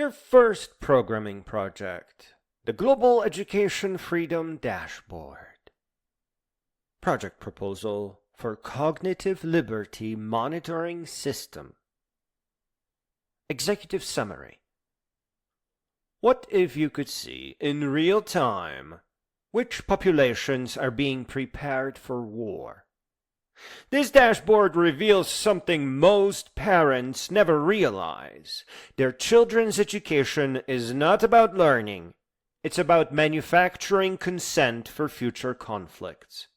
Your first programming project, the Global Education Freedom Dashboard. Project proposal for Cognitive Liberty Monitoring System. Executive Summary. What if you could see in real time which populations are being prepared for war? This dashboard reveals something most parents never realize. Their children's education is not about learning. It's about manufacturing consent for future conflicts.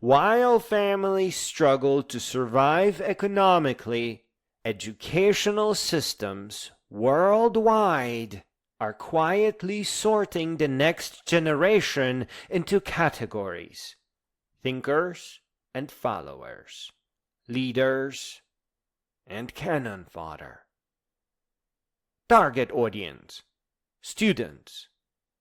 While families struggle to survive economically, educational systems worldwide are quietly sorting the next generation into categories: thinkers and followers, leaders and cannon fodder. Target audience: students,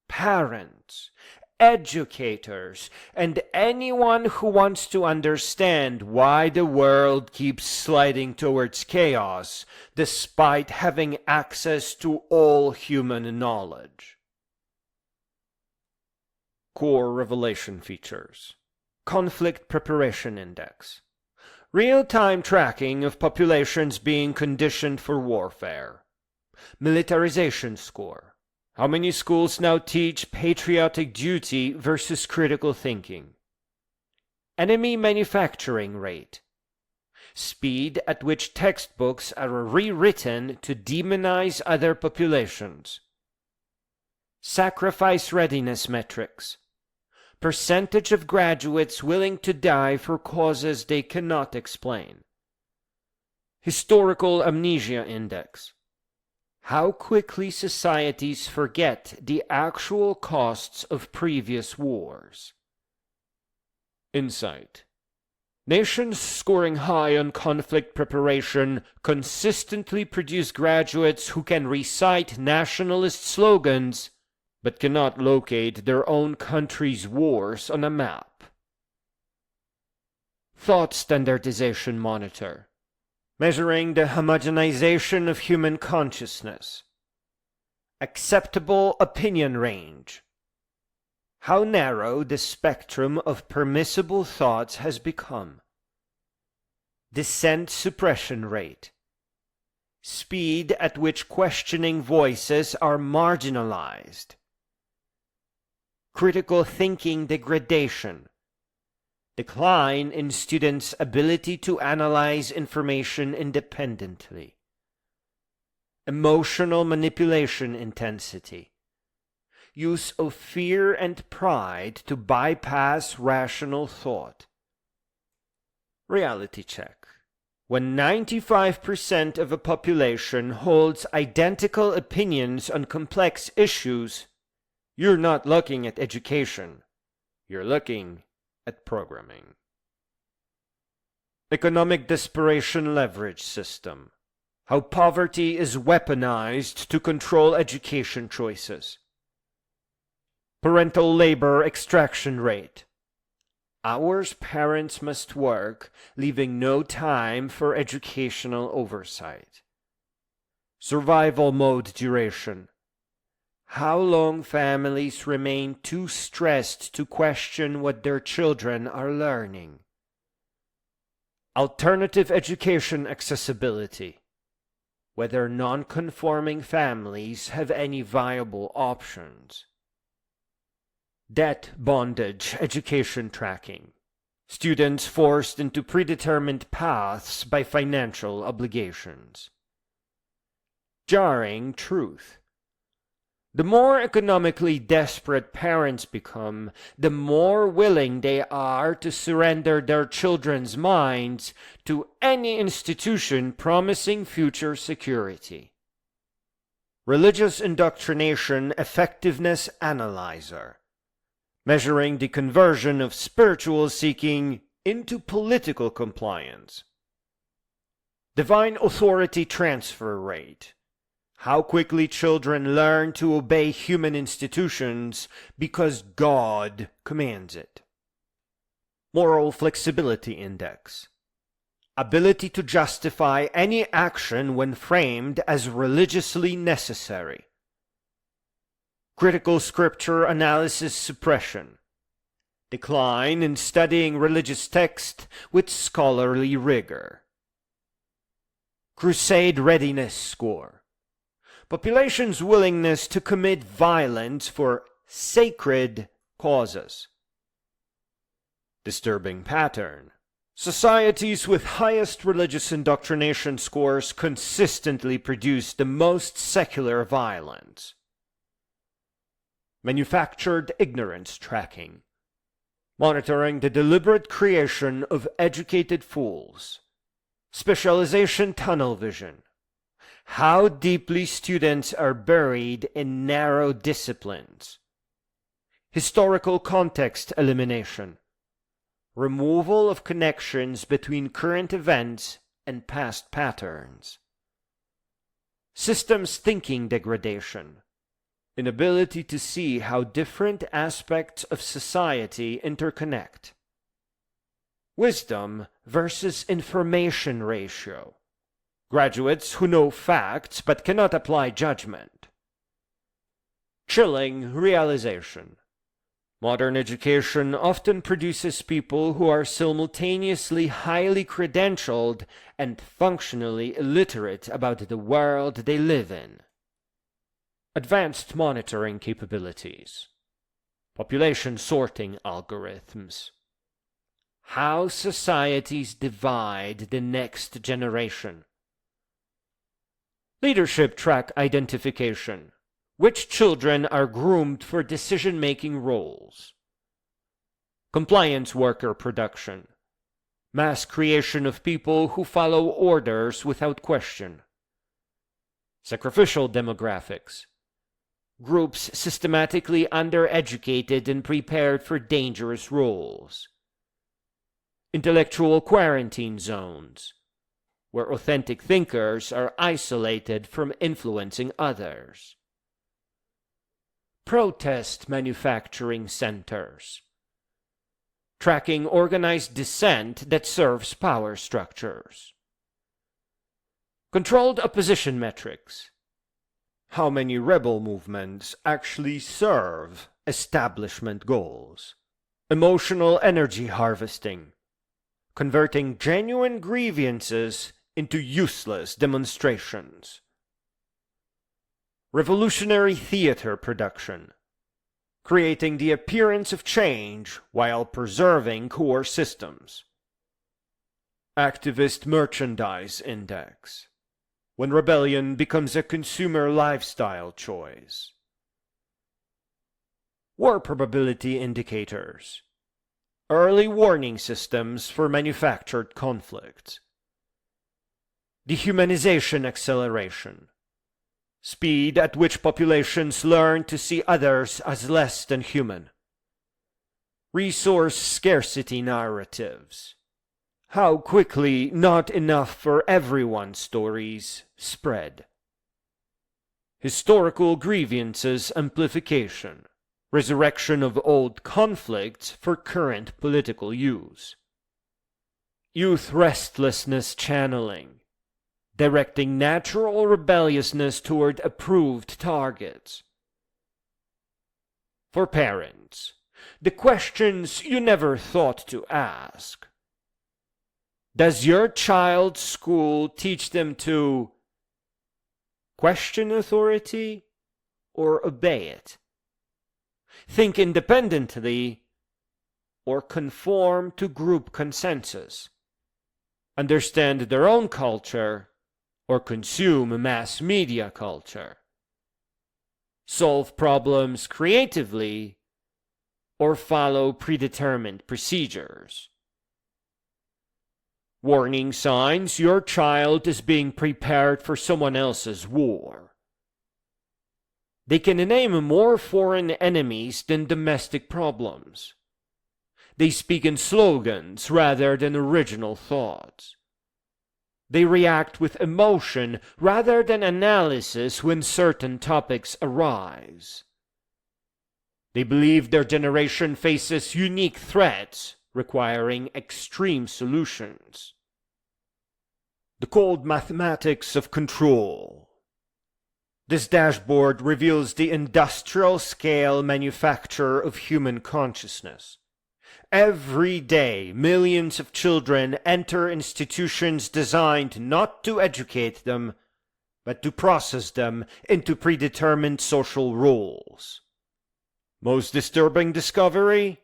parents, educators, and anyone who wants to understand why the world keeps sliding towards chaos despite having access to all human knowledge. Core revelation features: Conflict Preparation Index, real-time tracking of populations being conditioned for warfare. Militarization score: how many schools now teach patriotic duty versus critical thinking. Enemy manufacturing rate: speed at which textbooks are rewritten to demonize other populations. Sacrifice readiness metrics: percentage of graduates willing to die for causes they cannot explain. Historical amnesia index: how quickly societies forget the actual costs of previous wars. Insight: nations scoring high on conflict preparation consistently produce graduates who can recite nationalist slogans but cannot locate their own country's wars on a map. Thought Standardization Monitor, measuring the homogenization of human consciousness. Acceptable opinion range: how narrow the spectrum of permissible thoughts has become. Dissent suppression rate: speed at which questioning voices are marginalized. Critical thinking degradation: decline in students' ability to analyze information independently. Emotional manipulation intensity: use of fear and pride to bypass rational thought. Reality check: when 95% of a population holds identical opinions on complex issues, you're not looking at education, you're looking at programming. Economic desperation leverage system: how poverty is weaponized to control education choices. Parental labor extraction rate: hours parents must work, leaving no time for educational oversight. Survival mode duration: how long families remain too stressed to question what their children are learning. Alternative education accessibility: whether non-conforming families have any viable options. Debt bondage education tracking: students forced into predetermined paths by financial obligations. Jarring truth: the more economically desperate parents become, the more willing they are to surrender their children's minds to any institution promising future security. Religious indoctrination effectiveness analyzer, measuring the conversion of spiritual seeking into political compliance. Divine authority transfer rate: how quickly children learn to obey human institutions because God commands it. Moral flexibility index: ability to justify any action when framed as religiously necessary. Critical scripture analysis suppression. Decline in studying religious text with scholarly rigor. Crusade readiness score. Population's willingness to commit violence for sacred causes. Disturbing pattern. Societies with highest religious indoctrination scores consistently produce the most secular violence. Manufactured ignorance tracking. Monitoring the deliberate creation of educated fools. Specialization tunnel vision. How deeply students are buried in narrow disciplines. Historical context elimination. Removal of connections between current events and past patterns. Systems thinking degradation. Inability to see how different aspects of society interconnect. Wisdom versus information ratio. Graduates who know facts but cannot apply judgment. Chilling realization. Modern education often produces people who are simultaneously highly credentialed and functionally illiterate about the world they live in. Advanced monitoring capabilities. Population sorting algorithms. How societies divide the next generation. Leadership track identification. Which children are groomed for decision-making roles? Compliance worker production. Mass creation of people who follow orders without question. Sacrificial demographics. Groups systematically undereducated and prepared for dangerous roles. Intellectual quarantine zones, where authentic thinkers are isolated from influencing others. Protest manufacturing centers. Tracking organized dissent that serves power structures. Controlled opposition metrics. How many rebel movements actually serve establishment goals? Emotional energy harvesting. Converting genuine grievances into useless demonstrations. Revolutionary theater production. Creating the appearance of change while preserving core systems. Activist merchandise index. When rebellion becomes a consumer lifestyle choice. War probability indicators. Early warning systems for manufactured conflicts. Dehumanization acceleration. Speed at which populations learn to see others as less than human. Resource scarcity narratives. How quickly not enough for everyone stories spread. Historical grievances amplification. Resurrection of old conflicts for current political use. Youth restlessness channeling. Directing natural rebelliousness toward approved targets. For parents, the questions you never thought to ask. Does your child's school teach them to question authority or obey it? Think independently or conform to group consensus? Understand their own culture or consume mass media culture? Solve problems creatively or follow predetermined procedures? Warning signs your child is being prepared for someone else's war. They can name more foreign enemies than domestic problems. They speak in slogans rather than original thoughts. They react with emotion rather than analysis when certain topics arise. They believe their generation faces unique threats requiring extreme solutions. The cold mathematics of control. This dashboard reveals the industrial-scale manufacture of human consciousness. Every day, millions of children enter institutions designed not to educate them, but to process them into predetermined social roles. Most disturbing discovery?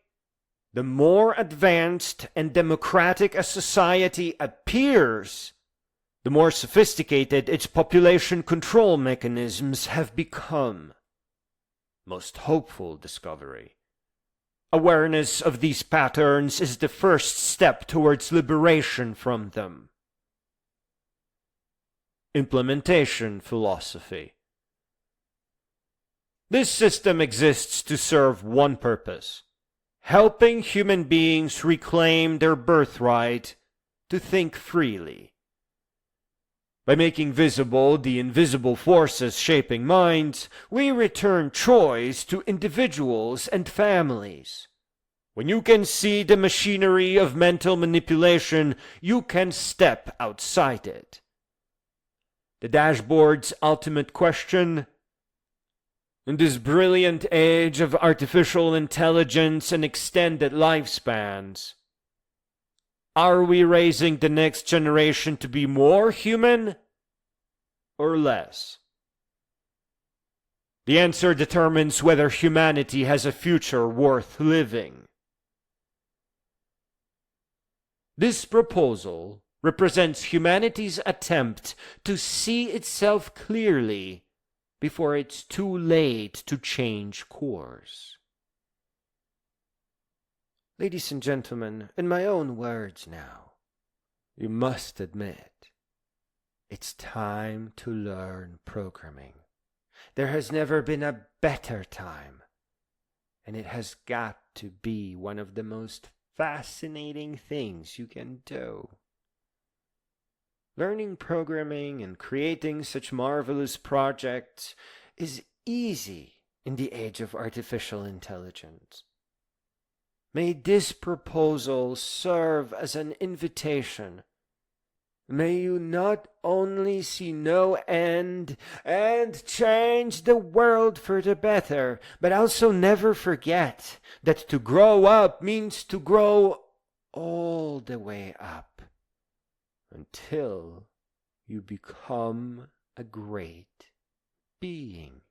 The more advanced and democratic a society appears, the more sophisticated its population control mechanisms have become. Most hopeful discovery. Awareness of these patterns is the first step towards liberation from them. Implementation philosophy. This system exists to serve one purpose: helping human beings reclaim their birthright to think freely. By making visible the invisible forces shaping minds, we return choice to individuals and families. When you can see the machinery of mental manipulation, you can step outside it. The dashboard's ultimate question: in this brilliant age of artificial intelligence and extended lifespans, are we raising the next generation to be more human or less? The answer determines whether humanity has a future worth living. This proposal represents humanity's attempt to see itself clearly before it's too late to change course. Ladies and gentlemen, in my own words now, you must admit, it's time to learn programming. There has never been a better time, and it has got to be one of the most fascinating things you can do. Learning programming and creating such marvelous projects is easy in the age of artificial intelligence. May this proposal serve as an invitation. May you not only see no end and change the world for the better, but also never forget that to grow up means to grow all the way up until you become a great being.